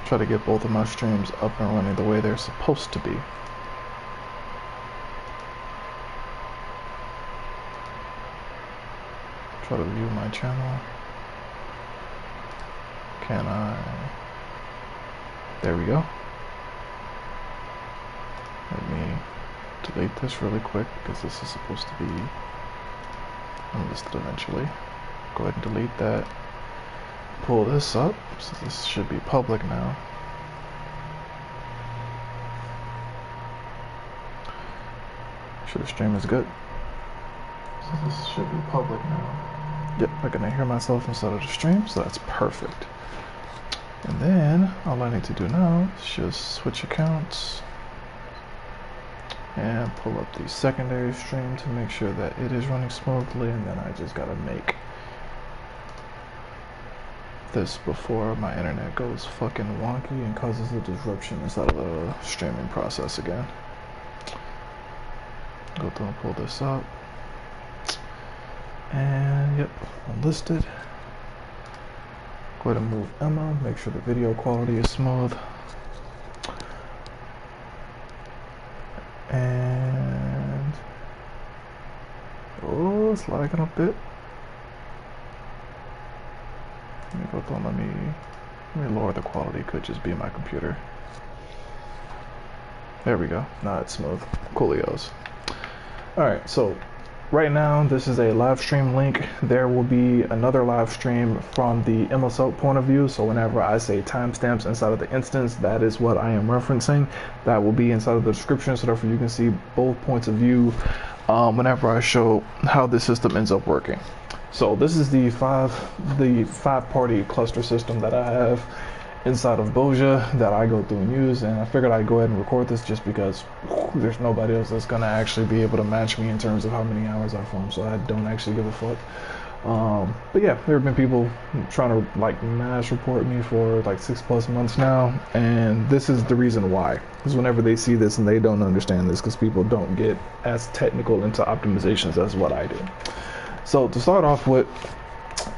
try to get both of my streams up and running the way they're supposed to be. Try to view my channel. Can I? There we go. Let me delete this really quick because this is supposed to be unlisted eventually. Go ahead and delete that. Pull this up, so this should be public now. Sure, the stream is good. So this should be public now. Yep, I can hear myself inside of the stream, so that's perfect. And then all I need to do now is just switch accounts and pull up the secondary stream to make sure that it is running smoothly, and then I just gotta make this before my internet goes fucking wonky and causes a disruption inside of the streaming process again. Go through and pull this up. And yep, unlisted. Go ahead and move Emma, make sure the video quality is smooth. And oh, it's lagging a bit. Let me go through and let me lower the quality. Could just be my computer. There we go. Now it's smooth. Coolios. Alright, so right now this is a live stream link. There will be another live stream from the MSL point of view. So whenever I say timestamps inside of the instance, that is what I am referencing. That will be inside of the description, so therefore you can see both points of view whenever I show how the system ends up working. So this is the five-party cluster system that I have inside of Boja that I go through and use, and I figured I'd go ahead and record this just because there's nobody else that's gonna actually be able to match me in terms of how many hours I film, so I don't actually give a fuck. But yeah, there have been people trying to like mass report me for like 6+ months now, and this is the reason why. Because whenever they see this and they don't understand this, because people don't get as technical into optimizations as what I do. So to start off with,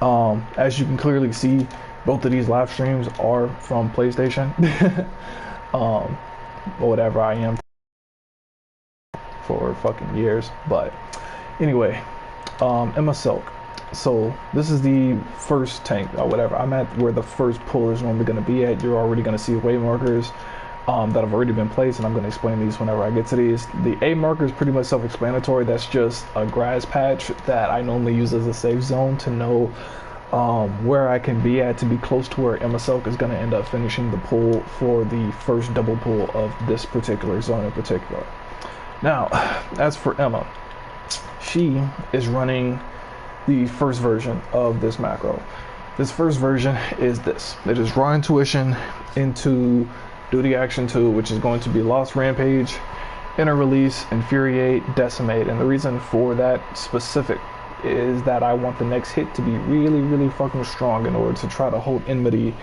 as you can clearly see, both of these live streams are from PlayStation. Or whatever I am for fucking years. But anyway, Emma Silk. So this is the first tank or whatever. I'm at where the first pull is normally going to be at. You're already going to see way markers that have already been placed, and I'm going to explain these whenever I get to these. The A marker is pretty much self-explanatory. That's just a grass patch that I normally use as a safe zone to know where I can be at to be close to where Emma Silk is going to end up finishing the pull for the first double pull of this particular zone in particular. Now, as for Emma, she is running the first version of this macro. This first version is this. It is raw intuition into duty action 2, which is going to be Lost Rampage, Inner Release, Infuriate, Decimate. And the reason for that specific is that I want the next hit to be really, really fucking strong in order to try to hold Enmity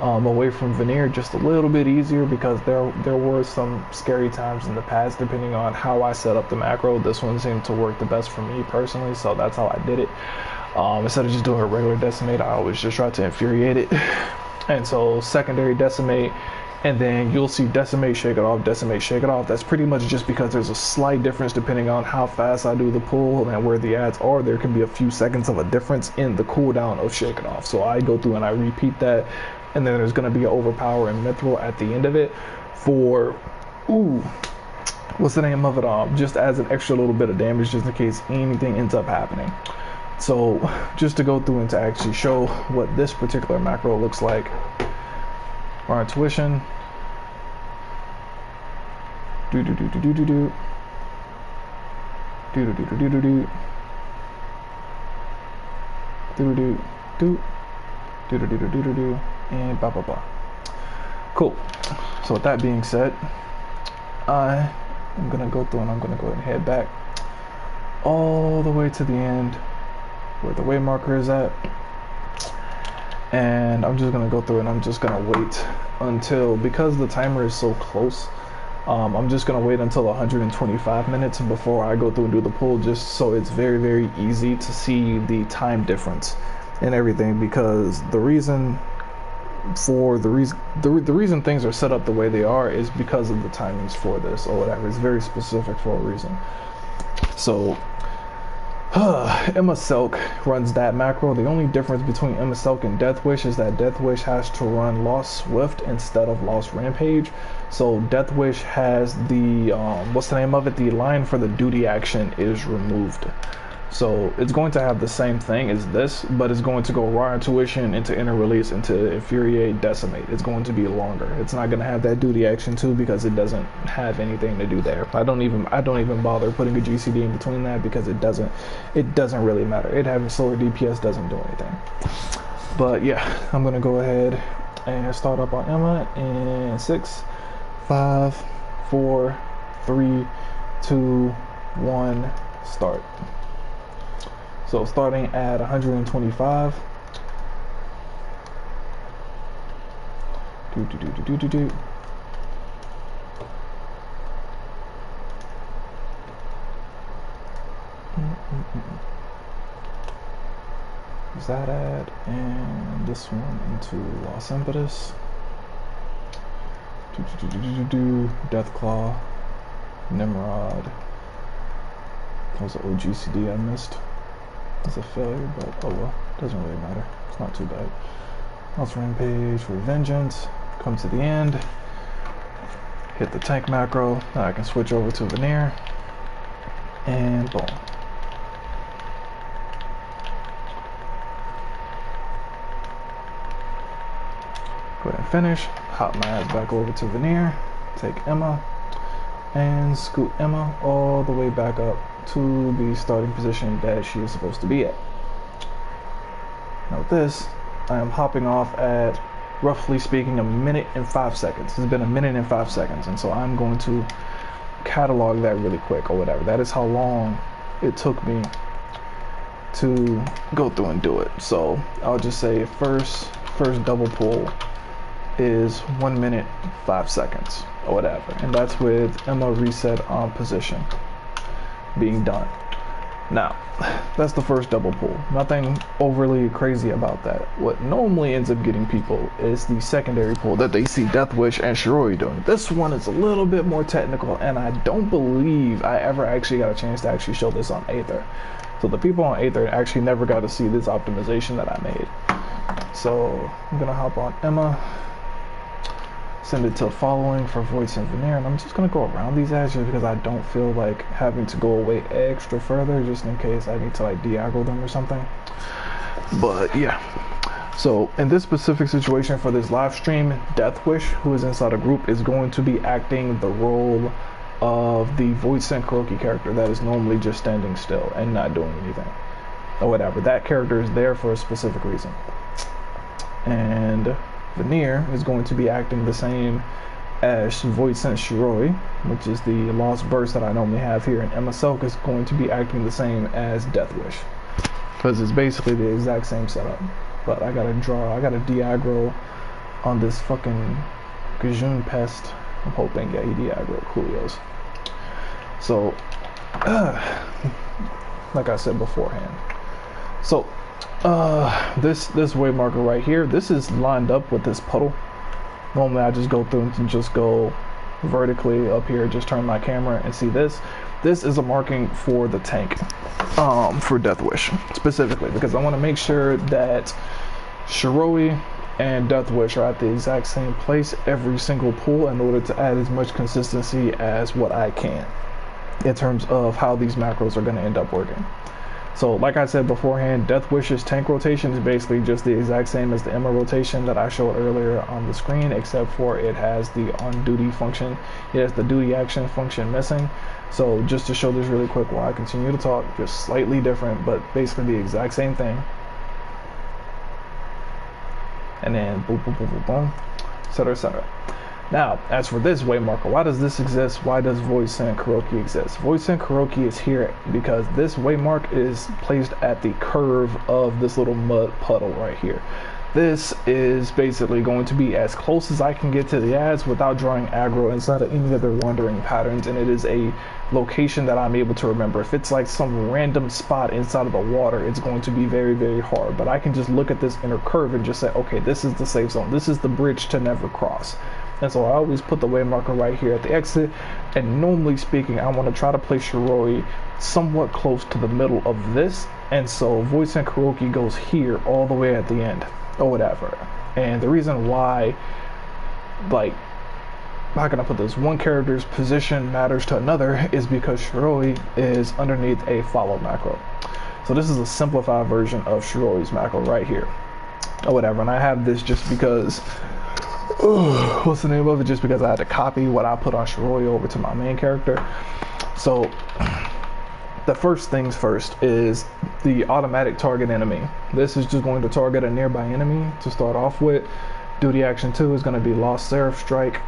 away from Veneer just a little bit easier, because there were some scary times in the past depending on how I set up the macro. This one seemed to work the best for me personally, so that's how I did it. Instead of just doing a regular Decimate, I always just try to Infuriate it. And so secondary Decimate, and then you'll see Decimate, Shake It Off, Decimate, Shake It Off. That's pretty much just because there's a slight difference depending on how fast I do the pull and where the ads are. There can be a few seconds of a difference in the cooldown of Shake It Off. So I go through and I repeat that, and then there's going to be an Overpower and Mithril at the end of it for, what's the name of it? Just as an extra little bit of damage just in case anything ends up happening. So just to go through and to actually show what this particular macro looks like. Our intuition. Do do do do do do do. Do do do do do do do. Do do do. Do do do do do do do. And blah blah blah. Cool. So with that being said, I am gonna go through and I'm gonna go ahead and head back all the way to the end where the way marker is at. And I'm just gonna go through and I'm just gonna wait until, because the timer is so close, I'm just gonna wait until 125 minutes before I go through and do the pull, just so it's very, very easy to see the time difference and everything. Because the reason for the reason things are set up the way they are is because of the timings for this or whatever. It's very specific for a reason. So Emma Selk runs that macro. The only difference between Emma Selk and Death Wish is that Death Wish has to run Lost Swift instead of Lost Rampage. So Death Wish has the what's the name of it? The line for the duty action is removed. So it's going to have the same thing as this, but it's going to go raw intuition into inner release into infuriate, decimate. It's going to be longer. It's not going to have that duty action too because it doesn't have anything to do there. I don't even bother putting a GCD in between that because it doesn't really matter. It having slower DPS doesn't do anything. But yeah, I'm gonna go ahead and start up on Emma in 6, 5, 4, 3, 2, 1, start. So starting at 125. Zadad and this one into Los Impetus. Deathclaw, Nimrod. That was an OGCD I missed. It's a failure, but oh well, doesn't really matter. It's not too bad. Lost Rampage for Vengeance. Come to the end. Hit the tank macro. Now I can switch over to Veneer. And boom. Go ahead and finish. Hop my ass back over to Veneer. Take Emma. And scoot Emma all the way back up to the starting position that she is supposed to be at. Now with this, I am hopping off at, roughly speaking, 1 minute and 5 seconds. It's been 1 minute and 5 seconds, and so I'm going to catalog that really quick or whatever. That is how long it took me to go through and do it. So I'll just say first double pull is 1 minute 5 seconds or whatever, and that's with Emma reset on position being done. Now that's the first double pull, nothing overly crazy about that. What normally ends up getting people is the secondary pull that they see Death Wish and Shiroi doing. This one is a little bit more technical, and I don't believe I ever actually got a chance to actually show this on Aether. So the people on Aether actually never got to see this optimization that I made. So I'm gonna hop on Emma, send it to following for Voice and Veneer, and I'm just gonna go around these edges because I don't feel like having to go away extra further just in case I need to like de-aggro them or something. But yeah, so in this specific situation for this live stream, Death Wish, who is inside a group, is going to be acting the role of the Void Sent Kuroki character that is normally just standing still and not doing anything or whatever. That character is there for a specific reason. And Veneer is going to be acting the same as Void Sent Shiroi, which is the Lost Burst that I normally have here, and Emma Selk is going to be acting the same as Death Wish, because it's basically the exact same setup. But I gotta de-aggro on this fucking Gajun Pest. I'm hoping, yeah, he de-aggro Coolios. So, like I said beforehand. So, this wave marker right here, this is lined up with this puddle. Normally I just go through and just go vertically up here, just turn my camera and see this. This is a marking for the tank, for Death Wish specifically, because I want to make sure that Shiroi and Death Wish are at the exact same place every single pull in order to add as much consistency as what I can in terms of how these macros are going to end up working. So like I said beforehand, Death Wish's tank rotation is basically just the exact same as the Emma rotation that I showed earlier on the screen, except for it has the on-duty function. It has the duty action function missing. So just to show this really quick while I continue to talk, just slightly different, but basically the exact same thing. And then boom, boom, boom, boom, boom, etc., etc. Now, as for this wave marker, why does this exist? Why does Void Sent Kuroki exist? Void Sent Kuroki is here because this wave mark is placed at the curve of this little mud puddle right here. This is basically going to be as close as I can get to the ads without drawing aggro inside of any other wandering patterns, and it is a location that I'm able to remember. If it's like some random spot inside of the water, it's going to be very, very hard, but I can just look at this inner curve and just say, okay, this is the safe zone, this is the bridge to never cross. And so I always put the way marker right here at the exit, and normally speaking, I want to try to place Shiroi somewhat close to the middle of this, and so Voice and Kuroki goes here all the way at the end or whatever. And the reason why, like, how can I put this, one character's position matters to another is because Shiroi is underneath a follow macro. So this is a simplified version of Shiroi's macro right here or whatever, and I have this just because what's the name of it, just because I had to copy what I put on Shiroi over to my main character. So the first things first is the automatic target enemy. This is just going to target a nearby enemy to start off with. Duty action 2 is going to be Lost Seraph Strike,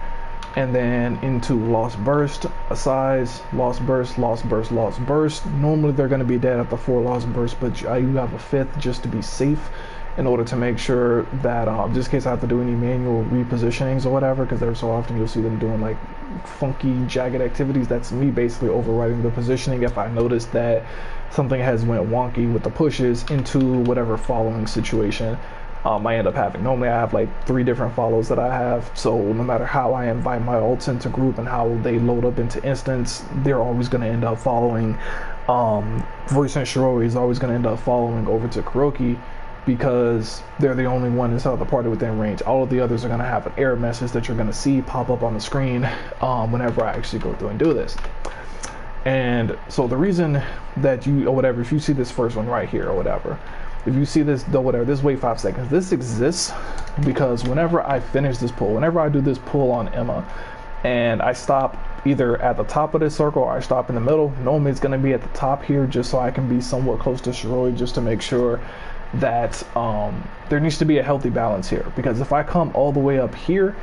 and then into Lost Burst, a size, Lost Burst, Lost Burst, Lost Burst. Normally they're going to be dead at the 4 Lost Burst, but you have a 5th just to be safe, in order to make sure that just in case I have to do any manual repositionings or whatever, because there so often you'll see them doing like funky jagged activities. That's me basically overriding the positioning if I notice that something has went wonky with the pushes into whatever following situation I end up having. Normally I have like 3 different follows that I have, so no matter how I invite my ults into group and how they load up into instance, they're always going to end up following. Voice and Shiroi is always going to end up following over to Kuroki, because they're the only one inside of the party within range. All of the others are going to have an error message that you're going to see pop up on the screen whenever I actually go through and do this. And so the reason that you, or whatever, if you see this first one right here or whatever, if you see this, though, whatever, this wait 5 seconds, this exists because whenever I finish this pull, whenever I do this pull on Emma and I stop either at the top of this circle or I stop in the middle, normally it's going to be at the top here just so I can be somewhat close to Shiroi, just to make sure that there needs to be a healthy balance here. Because if I come all the way up here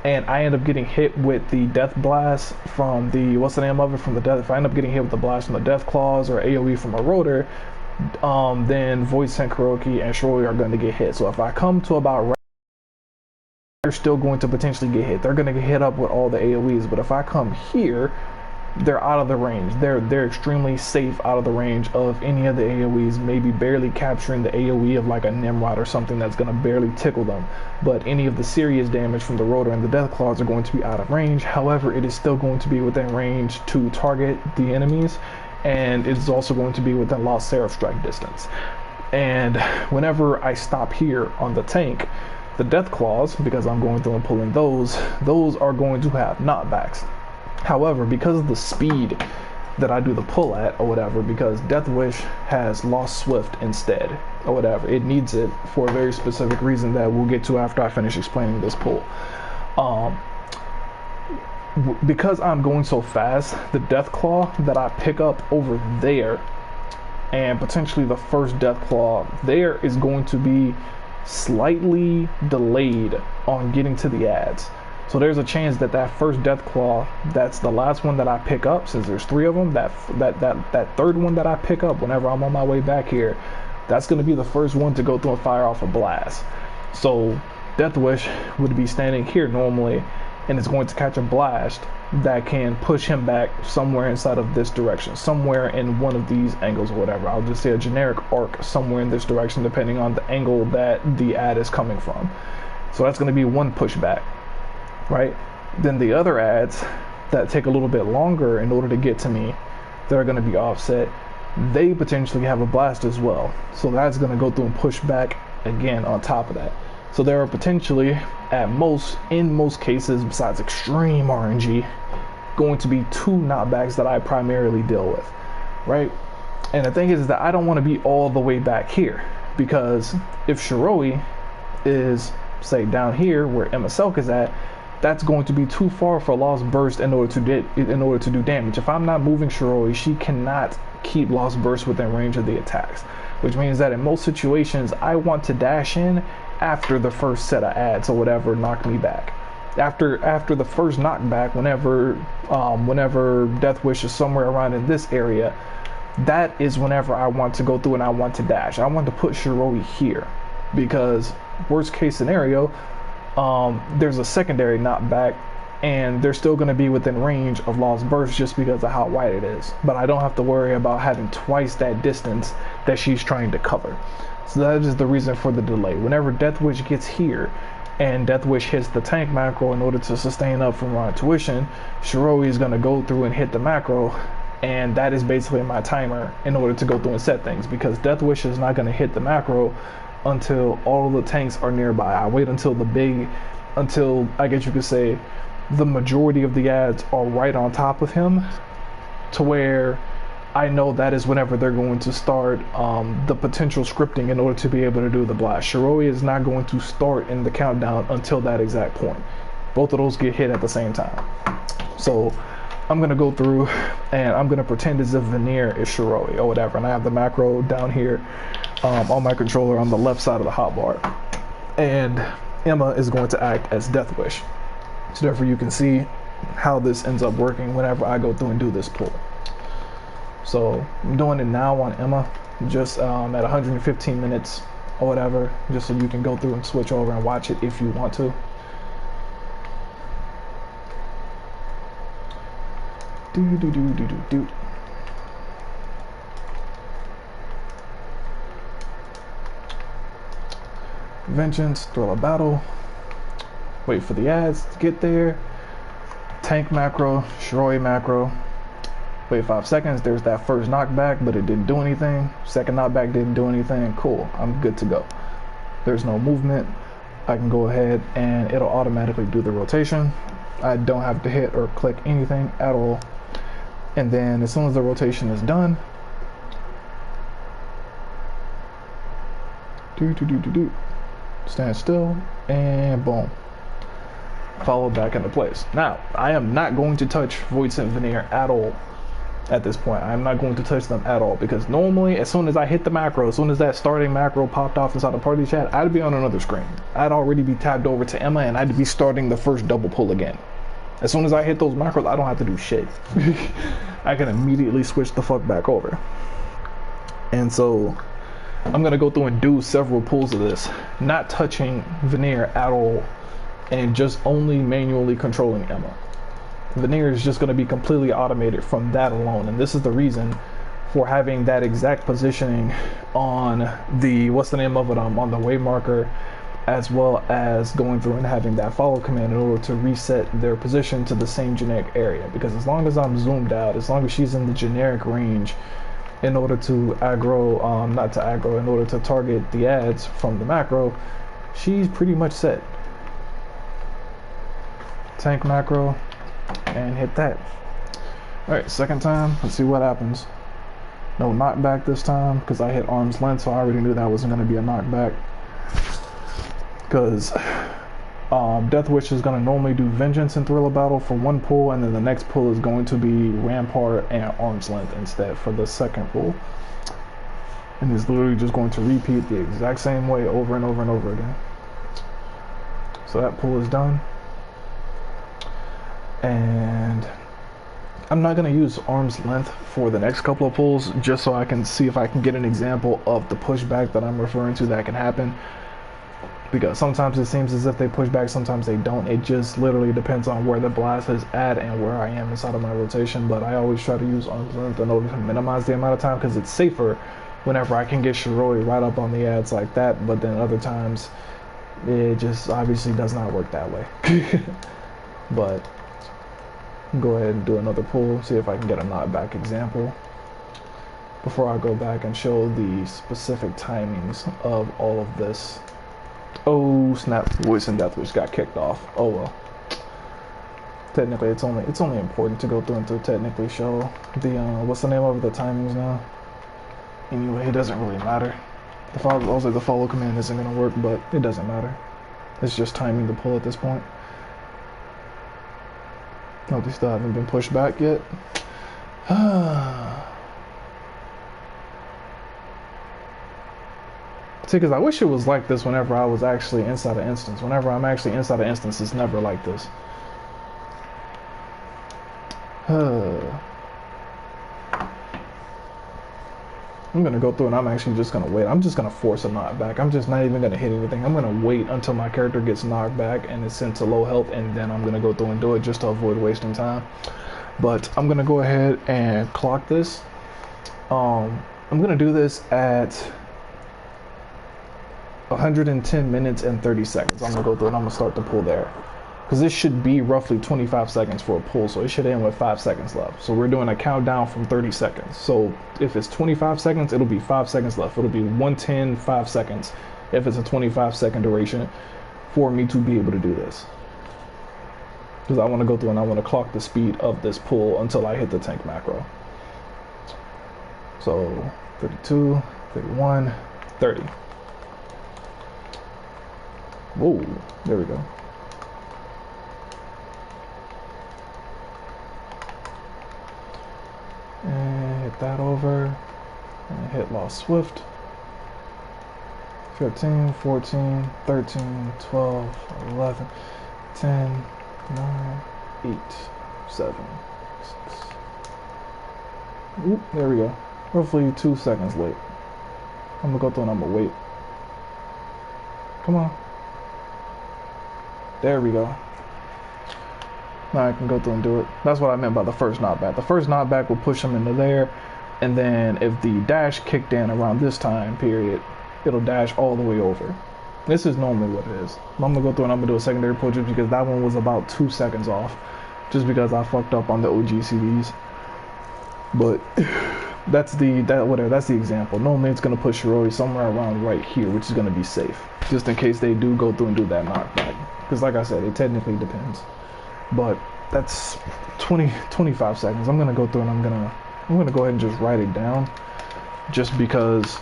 and I end up getting hit with the death blast from the, what's the name of it, from the death, if I end up getting hit with the blast from the death claws or AoE from a rotor, then Voice and Kuroki and Shiroi are going to get hit. So if I come to about right, they're still going to potentially get hit. They're going to get hit up with all the AoEs, but if I come here, they're out of the range. They're extremely safe out of the range of any of the AoEs, maybe barely capturing the AoE of like a Nimrod or something that's going to barely tickle them. But any of the serious damage from the rotor and the death claws are going to be out of range. However, it is still going to be within range to target the enemies, and it's also going to be within Lost Seraph strike distance. And whenever I stop here on the tank, the death claws, because I'm going through and pulling those are going to have knockbacks. However, because of the speed that I do the pull at or whatever, because Death Wish has Lost Swift instead or whatever, it needs it for a very specific reason that we'll get to after I finish explaining this pull. Because I'm going so fast, the Death Claw that I pick up over there and potentially the first Death Claw there is going to be slightly delayed on getting to the ads. So there's a chance that that first Death Claw, that's the last one that I pick up, since there's 3 of them, that third one that I pick up whenever I'm on my way back here, that's going to be the first one to go through and fire off a blast. So Death Wish would be standing here normally, and it's going to catch a blast that can push him back somewhere inside of this direction, somewhere in one of these angles or whatever. I'll just say a generic arc somewhere in this direction, depending on the angle that the ad is coming from. So that's going to be one pushback. Right? Then the other ads that take a little bit longer in order to get to me, that are going to be offset, they potentially have a blast as well. So that's going to go through and push back again on top of that. So there are potentially, in most cases, besides extreme RNG, going to be 2 knockbacks that I primarily deal with, right? And the thing is that I don't want to be all the way back here, because if Shiroi is, say, down here where Emma Selk is at, that's going to be too far for Lost Burst in order to do damage. If I'm not moving Shiroi, she cannot keep Lost Burst within range of the attacks, which means that in most situations I want to dash in after the first set of ads or whatever knock me back. After the first knockback, whenever Death Wish is somewhere around in this area, that is whenever I want to go through and I want to dash. I want to put Shiroi here. because worst case scenario, there's a secondary knockback and they're still going to be within range of lost burst just because of how wide it is. But I don't have to worry about having twice that distance that she's trying to cover. So that is the reason for the delay. Whenever Death Wish gets here and Death Wish hits the tank macro in order to sustain up from my tuition, Shiroi is going to go through and hit the macro, and that is basically my timer in order to go through and set things, because Death Wish is not going to hit the macro until all of the tanks are nearby. I wait until until I guess you could say the majority of the ads are right on top of him, to where I know that is whenever they're going to start the potential scripting in order to be able to do the blast. Shiroi is not going to start in the countdown until that exact point. Both of those get hit at the same time. So I'm going to go through and I'm going to pretend as if Veneer is Shiroi or whatever. And I have the macro down here on my controller on the left side of the hotbar. And Emma is going to act as Death Wish. So therefore you can see how this ends up working whenever I go through and do this pull. So I'm doing it now on Emma, just at 115 minutes or whatever, just so you can go through and switch over and watch it if you want to. Do. Vengeance, thrill of battle. Wait for the ads to get there. Tank macro, Shiroi macro. Wait 5 seconds, there's that first knockback, but it didn't do anything. Second knockback didn't do anything. Cool, I'm good to go. There's no movement. I can go ahead and it'll automatically do the rotation. I don't have to hit or click anything at all. And then as soon as the rotation is done, stand still, and boom. Follow back into place. Now, I am not going to touch Void Scent Veneer at all at this point. I'm not going to touch them at all, because normally as soon as I hit the macro, as soon as that starting macro popped off inside the party chat, I'd be on another screen. I'd already be tabbed over to Emma and I'd be starting the first double pull again. As soon as I hit those macros, I don't have to do shit. I can immediately switch the fuck back over. And so I'm gonna go through and do several pulls of this, not touching Veneer at all, and just only manually controlling Emma. Veneer is just going to be completely automated from that alone, and this is the reason for having that exact positioning on the, what's the name of it, on the wave marker, as well as going through and having that follow command in order to reset their position to the same generic area. Because as long as I'm zoomed out, as long as she's in the generic range in order to aggro, not to aggro, in order to target the ads from the macro, she's pretty much set. Tank macro, and hit that. Alright, second time, let's see what happens. No knockback this time, because I hit arm's length, so I already knew that wasn't going to be a knockback. Because Death Wish is going to normally do Vengeance and Thriller Battle for one pull, and then the next pull is going to be Rampart and arm's length instead for the second pull. And it's literally just going to repeat the exact same way over and over and over again. So that pull is done. And I'm not going to use arm's length for the next couple of pulls, just so I can see if I can get an example of the pushback that I'm referring to that can happen. Because sometimes it seems as if they push back, sometimes they don't. It just literally depends on where the blast is at and where I am inside of my rotation. But I always try to use arm's length in order to minimize the amount of time, because it's safer whenever I can get Shiroi right up on the ads like that. But then other times it just obviously does not work that way. But go ahead and do another pull, see if I can get a knockback example before I go back and show the specific timings of all of this. Oh snap, Voice and Death Wish got kicked off. Oh well. Technically it's only important to go through and to technically show the what's the name of the timings now. Anyway, it doesn't really matter. The follow command isn't gonna work, but it doesn't matter. It's just timing the pull at this point. No, they still haven't been pushed back yet. See, because I wish it was like this whenever I was actually inside an instance. Whenever I'm actually inside an instance, it's never like this. I'm gonna go through and I'm actually just gonna wait. I'm just gonna force a knockback. I'm just not even gonna hit anything. I'm gonna wait until my character gets knocked back and is sent to low health, and then I'm gonna go through and do it just to avoid wasting time. But I'm gonna go ahead and clock this. I'm gonna do this at 110 minutes and 30 seconds. I'm gonna go through and I'm gonna start the pull there. Because this should be roughly 25 seconds for a pull, so it should end with 5 seconds left. So we're doing a countdown from 30 seconds. So if it's 25 seconds, it'll be 5 seconds left. It'll be 110, 5 seconds, if it's a 25-second duration, for me to be able to do this. Because I want to go through and I want to clock the speed of this pull until I hit the tank macro. So 32, 31, 30. Whoa, there we go. And hit that over, and hit Lost Swift. 15, 14, 13, 12, 11, 10, 9, 8, 7, 6. Oop, there we go. Roughly 2 seconds late. I'm gonna go through and I'm gonna wait. Come on. There we go. Now I can go through and do it. That's what I meant by the first knockback. The first knockback will push him into there, and then if the dash kicked in around this time period, it'll dash all the way over. This is normally what it is. I'm gonna go through and I'm gonna do a secondary pull just because that one was about 2 seconds off, just because I fucked up on the OG CDs. But that's the example. Normally it's gonna push Shiroi somewhere around right here, which is gonna be safe, just in case they do go through and do that knockback. Because like I said, it technically depends. But that's 25 seconds. I'm gonna go through and I'm gonna go ahead and just write it down, just because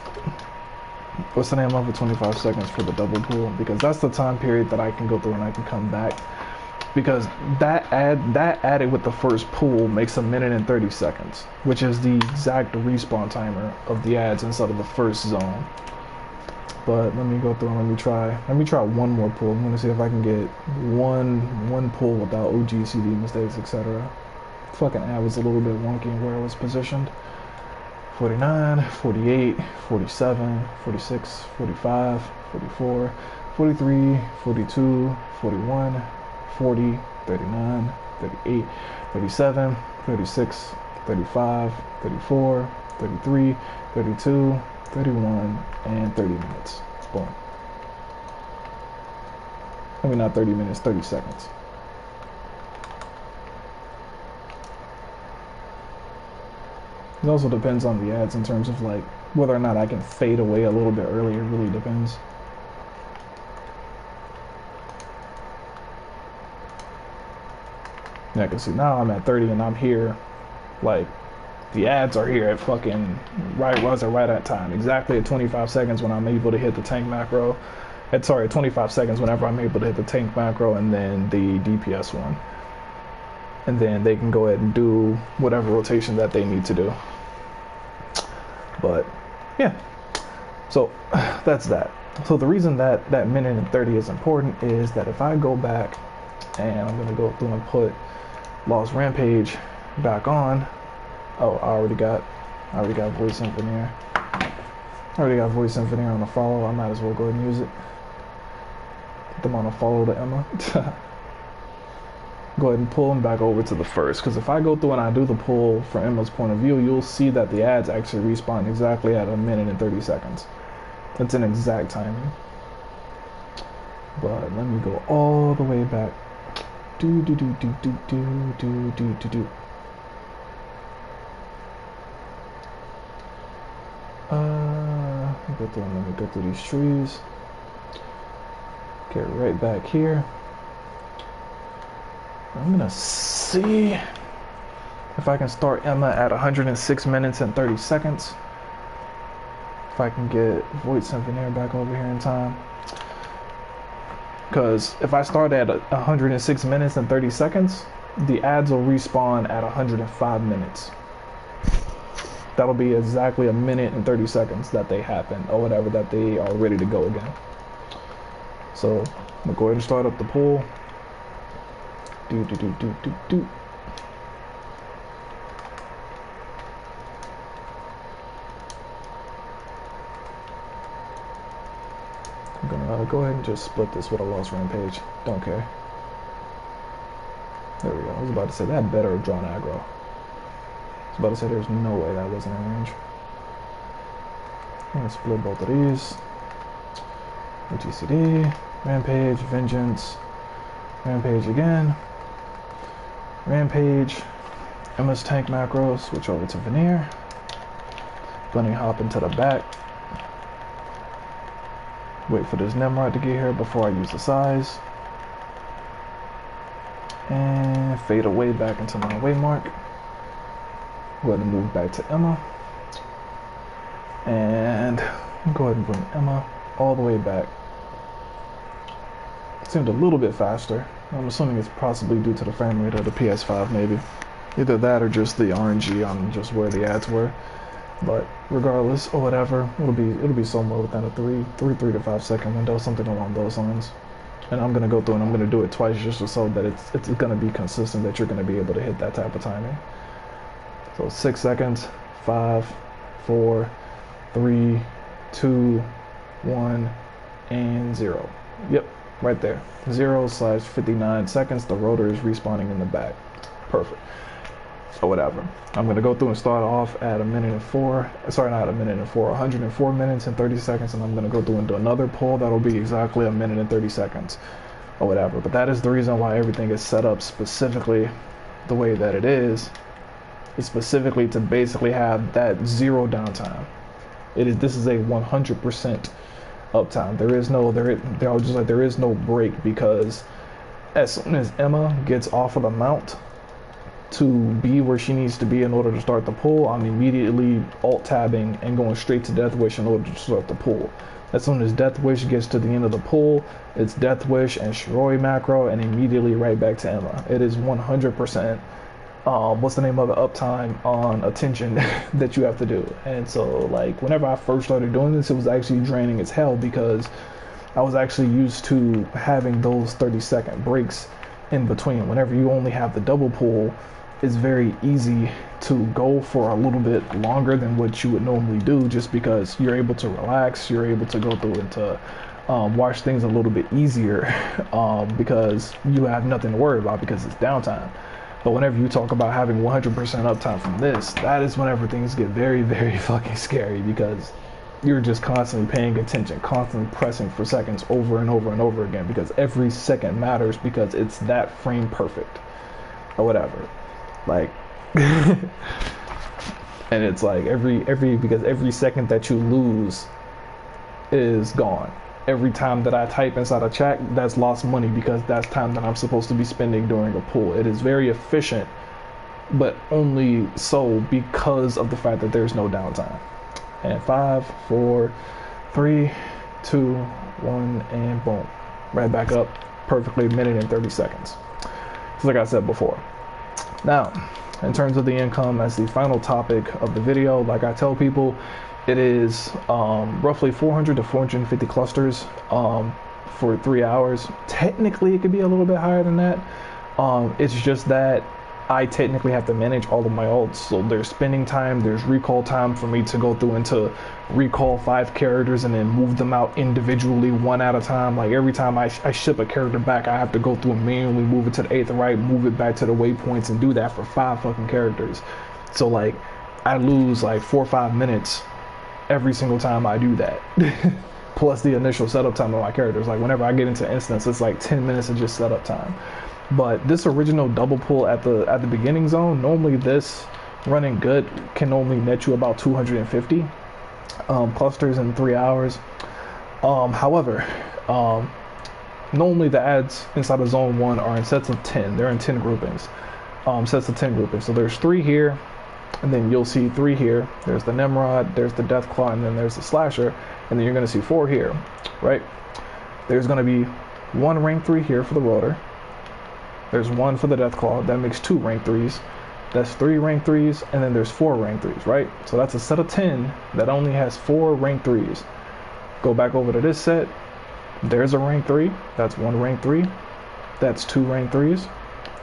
what's the name of it, 25 seconds for the double pull, because that's the time period that I can go through and I can come back, because that added with the first pull makes 1 minute and 30 seconds, which is the exact respawn timer of the ads inside of the first zone. But let me go through and let me try one more pull. I'm gonna see if I can get one pull without OG CD mistakes, etc. Fucking ad was a little bit wonky in where it was positioned. 49, 48, 47, 46, 45, 44, 43, 42, 41, 40, 39, 38, 37, 36, 35, 34, 33, 32, 31, and 30 minutes. Boom. I mean, not 30 minutes, 30 seconds. It also depends on the ads in terms of like whether or not I can fade away a little bit earlier. It really depends. Yeah, I can see now I'm at 30 and I'm here. Like, the ads are here at fucking right at time. Exactly at 25 seconds when I'm able to hit the tank macro. At 25 seconds whenever I'm able to hit the tank macro and then the DPS one. And then they can go ahead and do whatever rotation that they need to do. But yeah, so that's that. So the reason that that minute and 30 is important is that if I go back and I'm gonna go through and put Lost Rampage back on. Oh, I already got Voice Infinite. I already got Voice Infinite on a follow. I might as well go ahead and use it. Put them on a follow to Emma. Go ahead and pull them back over to the first, because if I go through and I do the pull from Emma's point of view, you'll see that the ads actually respawn exactly at 1 minute and 30 seconds. That's an exact timing. But let me go all the way back. Let me go through these trees. Get right back here. I'm gonna see if I can start Emma at 106 minutes and 30 seconds. If I can get Void Symphony back over here in time. Because if I start at 106 minutes and 30 seconds, the ads will respawn at 105 minutes. That'll be exactly 1 minute and 30 seconds that they happen, or whatever, that they are ready to go again. So, I'm gonna go ahead and start up the pool. go ahead and just split this with a lost rampage. Don't care. There we go. I was about to say that better have drawn aggro. I was about to say there's no way that wasn't in range. I'm gonna split both of these. GCD, Rampage, Vengeance, Rampage again, Rampage, MS Tank macro, switch over to Veneer, Bunny hop into the back, wait for this Nimrod to get here before I use the size, and fade away back into my waymark. Go ahead and move back to Emma, and go ahead and bring Emma all the way back. Seemed a little bit faster. I'm assuming it's possibly due to the frame rate of the PS5, maybe. Either that or just the RNG on just where the ads were. But regardless, or whatever, it'll be somewhere within a 3 to 5 second window, something along those lines. And I'm gonna go through and I'm gonna do it twice just so that it's gonna be consistent, that you're gonna be able to hit that type of timing. So 6 seconds, 5, 4, 3, 2, 1, and 0. Yep, right there. 0/59 seconds. The rotor is respawning in the back. Perfect. Or whatever. I'm gonna go through and start off at 104 minutes and 30 seconds, and I'm gonna go through and do another pull that'll be exactly 1:30 seconds. Or whatever. But that is the reason why everything is set up specifically the way that it is. It's specifically to basically have that zero downtime. This is a 100% uptime. There is no break, because as soon as Emma gets off of the mount to be where she needs to be in order to start the pull, I'm immediately alt tabbing and going straight to Death Wish in order to start the pull. As soon as Death Wish gets to the end of the pull, it's Death Wish and Shiroi macro, and immediately right back to Emma. It is 100% what's the name of the uptime on attention that you have to do. And so, like, whenever I first started doing this, it was actually draining as hell, because I was actually used to having those 30-second breaks in between. Whenever you only have the double pull, it's very easy to go for a little bit longer than what you would normally do, just because you're able to relax, you're able to go through and to watch things a little bit easier, because you have nothing to worry about because it's downtime. But whenever you talk about having 100% uptime from this, that is whenever things get very, very fucking scary, because you're just constantly paying attention, constantly pressing for seconds over and over and over again, because every second matters, because it's that frame perfect or whatever. Like, and it's like because every second that you lose is gone. Every time that I type inside a chat, that's lost money, because that's time that I'm supposed to be spending during a pull. It is very efficient, but only so because of the fact that there's no downtime. And 5, 4, 3, 2, 1, and boom. Right back up perfectly, 1:30 seconds. Just like I said before. Now, in terms of the income, as the final topic of the video, like I tell people, it is roughly 400 to 450 clusters for 3 hours. Technically, it could be a little bit higher than that. It's just that I technically have to manage all of my ults. So there's spending time, there's recall time for me to go through and to recall 5 characters and then move them out individually, one at a time. Like every time I ship a character back, I have to go through and manually move it to the 8th right, move it back to the waypoints, and do that for 5 fucking characters. So like I lose like 4 or 5 minutes every single time I do that. Plus the initial setup time of my characters. Like whenever I get into instance, it's like 10 minutes of just setup time. But this original double pull at the beginning zone, normally this running good can only net you about 250 clusters in 3 hours. However, normally the ads inside of zone 1 are in sets of 10. They're in 10 groupings, sets of 10 groupings. So there's 3 here, and then you'll see 3 here. There's the Nimrod, there's the Deathclaw, and then there's the Slasher, and then you're going to see 4 here, right? There's going to be 1 rank 3 here for the Rotor. There's 1 for the Deathclaw. That makes 2 rank 3s. That's 3 rank 3s, and then there's 4 rank 3s, right? So that's a set of 10 that only has 4 rank 3s. Go back over to this set. There's a rank 3. That's 1 rank 3. That's 2 rank 3s.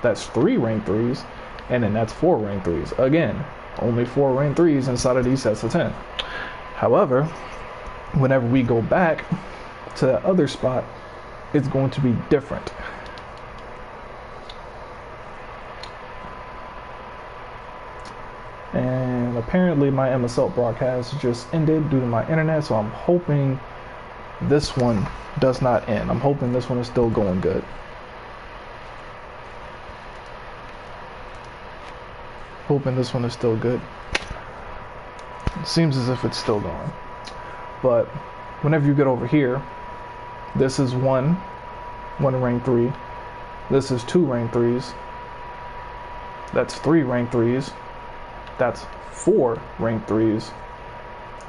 That's 3 rank 3s. And then that's 4 rank 3s. Again, only 4 rank 3s inside of these sets of 10. However, whenever we go back to that other spot, it's going to be different. And apparently my MSL broadcast just ended due to my internet, so I'm hoping this one does not end. I'm hoping this one is still going good. Hoping this one is still good. It seems as if it's still going. But whenever you get over here, this is one rank 3. This is 2 rank 3s. That's 3 rank 3s. That's 4 rank 3s.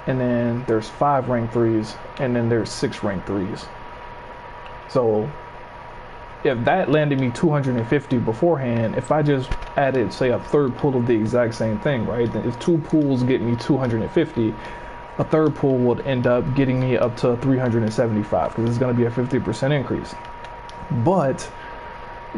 And then there's 5 rank 3s. And then there's 6 rank 3s. So if that landed me 250 beforehand, if I just added, say, a third pool of the exact same thing, right? Then if 2 pools get me 250, a third pool would end up getting me up to 375 because it's going to be a 50% increase. But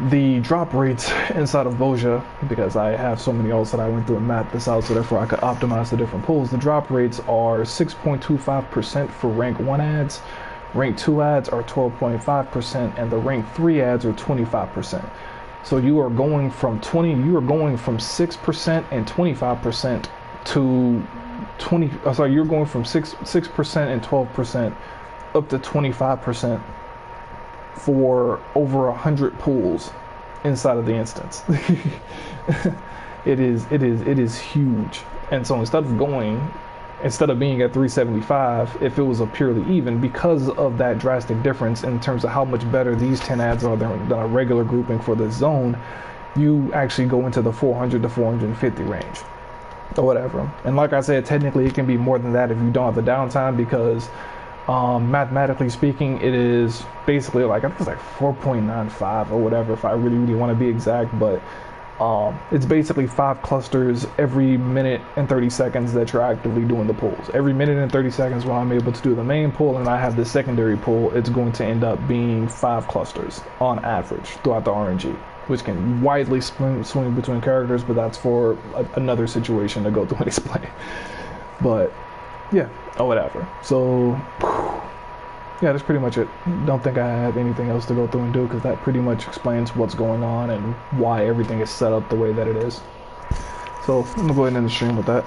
the drop rates inside of Boja, because I have so many alts that I went through and mapped this out, so therefore I could optimize the different pools, the drop rates are 6.25% for rank 1 ads, rank 2 ads are 12.5%, and the rank 3 ads are 25%. So you are going from 6% and 25% to 20. Sorry, you're going from 6% and 12% up to 25% for over 100 pools inside of the instance. It is huge. And so instead of being at 375, if it was a purely even, because of that drastic difference in terms of how much better these 10 ads are than a regular grouping for this zone, you actually go into the 400 to 450 range or whatever. And like I said, technically it can be more than that if you don't have the downtime, because mathematically speaking, it is basically like, I think it's like 4.95 or whatever, if I really want to be exact, but it's basically 5 clusters every minute and 30 seconds that you're actively doing the pulls. Every minute and 30 seconds when I'm able to do the main pull and I have the secondary pull, it's going to end up being 5 clusters on average throughout the RNG, which can widely swing between characters, but that's for another situation to go through and explain. But yeah, or whatever. So yeah, that's pretty much it. Don't think I have anything else to go through and do, because that pretty much explains what's going on and why everything is set up the way that it is. So I'm gonna go ahead and end the stream with that.